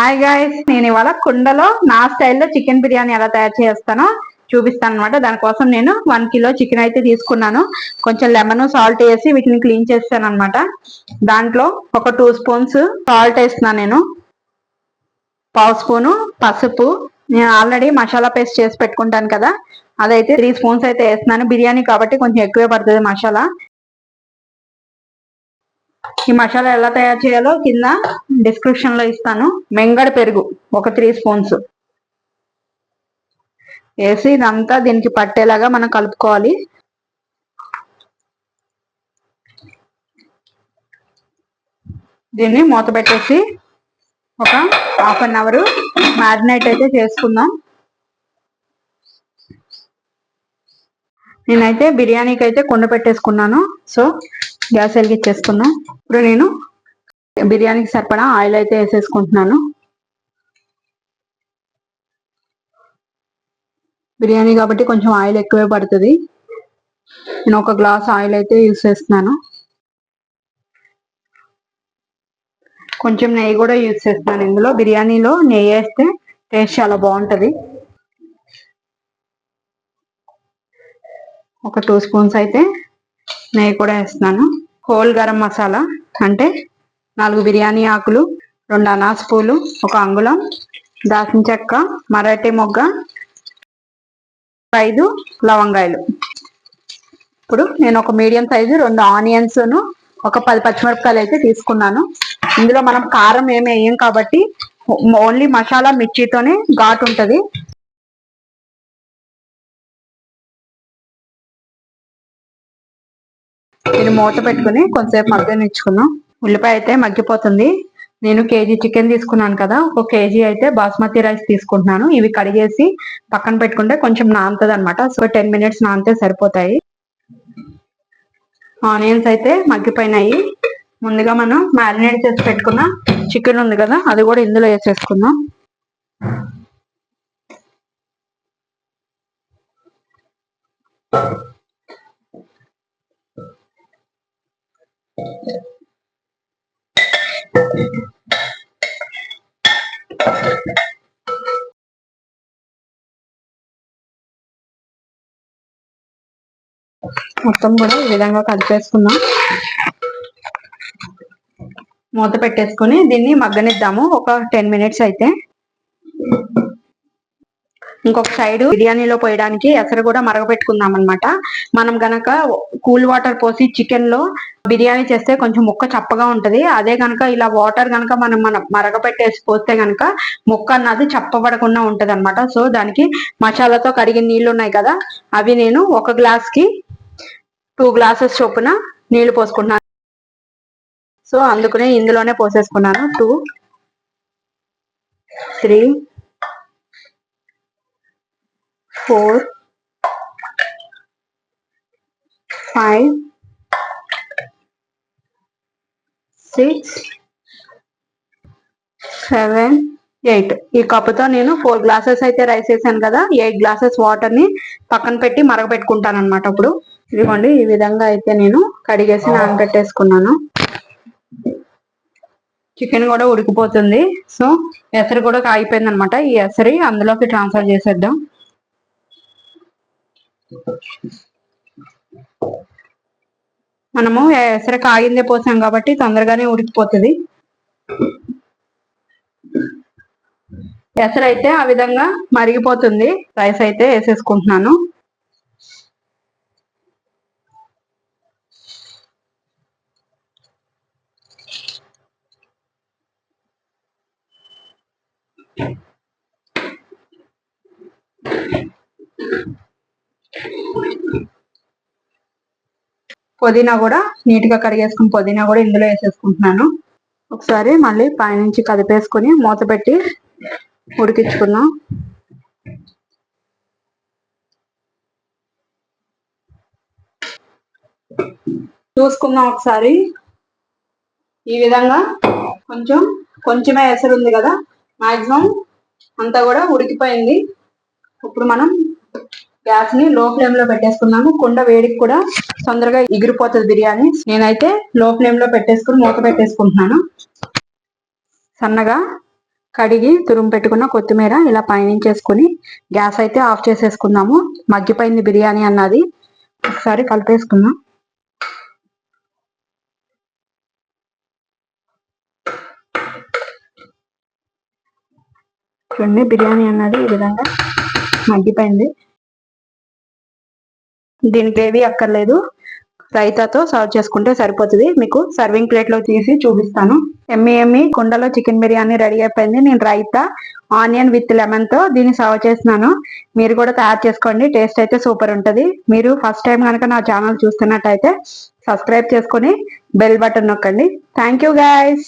Hi guys, నేను ఇవాళ కుండలో నా స్టైల్లో చికెన్ బిర్యానీ ఎలా తయారు చేస్తానో చూపిస్తాను అనమాట. దానికోసం నేను 1 కిలో చికెన్ అయితే తీసుకున్నాను. కొంచెం లెమన్ సాల్ట్ వేసి వీటిని క్లీన్ చేస్తాను అనమాట. దాంట్లో ఒక 2 స్పూన్స్ సాల్ట్ వేస్తున్నాను. నేను 1/2 స్పూను పసుపు, నేను ఆల్రెడీ మసాలా పేస్ట్ చేసి పెట్టుకుంటాను కదా, అదైతే 3 స్పూన్స్ అయితే వేస్తున్నాను. బిర్యానీ కాబట్టి కొంచెం ఎక్కువే పడుతుంది మసాలా. ఈ మసాలా ఎలా తయారు చేయాలో కింద డిస్క్రిప్షన్ లో ఇస్తాను. మెంగడ పెరుగు ఒక 3 స్పూన్స్ వేసి ఇదంతా దీనికి పట్టేలాగా మనం కలుపుకోవాలి. దీన్ని మూత పెట్టేసి ఒక 1/2 అవర్ మ్యారినేట్ అయితే చేసుకుందాం. నేనైతే బిర్యానీకి అయితే కుండ పెట్టేసుకున్నాను. సో గ్యాస్ వెలిగించేసుకున్నాం. ఇప్పుడు నేను బిర్యానీకి సరిపడా ఆయిల్ అయితే వేసేసుకుంటున్నాను. బిర్యానీ కాబట్టి కొంచెం ఆయిల్ ఎక్కువే పడుతుంది. నేను ఒక గ్లాస్ ఆయిల్ అయితే యూస్ చేస్తున్నాను. కొంచెం నెయ్యి కూడా యూజ్ చేస్తున్నాను ఇందులో. బిర్యానీలో నెయ్యి వేస్తే టేస్ట్ చాలా బాగుంటుంది. ఒక 2 స్పూన్స్ అయితే నెయ్యి కూడా వేస్తున్నాను. హోల్ గరం మసాలా అంటే 4 బిర్యానీ ఆకులు, 2 అనాస పూలు, 1 అంగుళం దాల్చిన చెక్క, మరాఠీ మొగ్గ, 5 లవంగాయలు. ఇప్పుడు నేను ఒక మీడియం సైజు 2 ఆనియన్స్, ఒక 10 పచ్చిమిరపకాయలు అయితే తీసుకున్నాను. ఇందులో మనం కారం ఏమి వేయం కాబట్టి ఓన్లీ మసాలా మిర్చితోనే ఘాటు ఉంటుంది. ఇది మూత పెట్టుకుని కొంతసేపు మగ్గనిచ్చుకున్నాం. ఉల్లిపాయ అయితే మగ్గిపోతుంది. నేను కేజీ చికెన్ తీసుకున్నాను కదా, 1 కేజీ అయితే బాస్మతి రైస్ తీసుకుంటున్నాను. ఇవి కడిగేసి పక్కన పెట్టుకుంటే కొంచెం నానుతుంది అనమాట. సో 10 మినిట్స్ నానితే సరిపోతాయి. ఆనియన్స్ అయితే మగ్గిపోయినాయి. ముందుగా మనం మ్యారినేట్ చేసి పెట్టుకున్న చికెన్ ఉంది కదా, అది కూడా ఇందులో వేసేసుకుందాం. మొత్తం కూడా ఈ విధంగా కలిపేసుకుందాం. మూత పెట్టేసుకుని దీన్ని మగ్గనిద్దాము ఒక 10 మినిట్స్ అయితే. ఇంకొక సైడ్ బిర్యానీలో పోయడానికి ఎసరు కూడా మరగపెట్టుకుందాం అనమాట. మనం గనక కూల్ వాటర్ పోసి చికెన్ లో బిర్యానీ చేస్తే కొంచెం ముక్క చప్పగా ఉంటది. అదే గనక ఇలా వాటర్ గనక మనం మరగపెట్టేసి పోస్తే గనక ముక్క అన్నది చప్పబడకుండా ఉంటది అనమాట. సో దానికి మసాలాతో కడిగిన నీళ్లు ఉన్నాయి కదా, అవి నేను 1 గ్లాస్ కి 2 గ్లాసెస్ చొప్పున నీళ్లు పోసుకుంటున్నాను. సో అందుకనే ఇందులోనే పోసేసుకున్నాను. 2, 3, 4, 5, 6, 7, 8. ఈ కప్పుతో నేను 4 గ్లాసెస్ అయితే రైస్ వేసాను కదా, 8 గ్లాసెస్ వాటర్ ని పక్కన పెట్టి మరగపెట్టుకుంటాను అనమాట. ఇప్పుడు ఇదిగోండి, ఈ విధంగా అయితే నేను కడిగేసి నానబెట్టేసుకున్నాను. చికెన్ కూడా ఉడికిపోతుంది. సో ఎసరు కూడా కాగిపోయింది అనమాట. ఈ ఎసరి అందులోకి ట్రాన్స్ఫర్ చేసేద్దాం. మనము ఎసరు కాగిందే పోసాం కాబట్టి తొందరగానే ఉడికిపోతుంది. ఎసరు అయితే ఆ విధంగా మరిగిపోతుంది. రైస్ అయితే వేసేసుకుంటున్నాను. పుదీనా కూడా నీట్ గా కడిగేసుకుని పుదీనా కూడా ఇందులో వేసేసుకుంటున్నాను. ఒకసారి మళ్ళీ పైనుంచి కదిపేసుకుని మూత పెట్టి ఉడికించుకున్నాం. చూసుకుందాం ఒకసారి. ఈ విధంగా కొంచెమే ఎసరు ఉంది కదా, మాక్సిమం అంతా కూడా ఉడికిపోయింది. ఇప్పుడు మనం గ్యాస్ ని లో ఫ్లేమ్ లో పెట్టేసుకున్నాము. కుండ వేడికి కూడా తొందరగా ఎగిరిపోతుంది బిర్యానీ. నేనైతే లో ఫ్లేమ్ లో పెట్టేసుకుని మూత పెట్టేసుకుంటున్నాను. సన్నగా కడిగి తురుము పెట్టుకున్న కొత్తిమీర ఇలా పైనుంచేసుకుని గ్యాస్ అయితే ఆఫ్ చేసేసుకుందాము. మగ్గిపోయింది బిర్యానీ అన్నది. ఒకసారి కలిపేసుకుందాం. చూడండి బిర్యానీ అన్నది ఈ విధంగా మగ్గిపోయింది. దీని గ్రేవీ అక్కర్లేదు, రైతాతో సర్వ్ చేసుకుంటే సరిపోతుంది. మీకు సర్వింగ్ ప్లేట్ లో తీసి చూపిస్తాను. ఎమ్మి కుండలో చికెన్ బిర్యానీ రెడీ అయిపోయింది. నేను రైతా ఆనియన్ విత్ లెమన్ తో దీన్ని సర్వ్ చేస్తున్నాను. మీరు కూడా తయారు చేసుకోండి, టేస్ట్ అయితే సూపర్ ఉంటుంది. మీరు ఫస్ట్ టైం కనుక నా ఛానల్ చూస్తున్నట్టయితే సబ్స్క్రైబ్ చేసుకొని బెల్ బటన్ నొక్కండి. Thank you guys.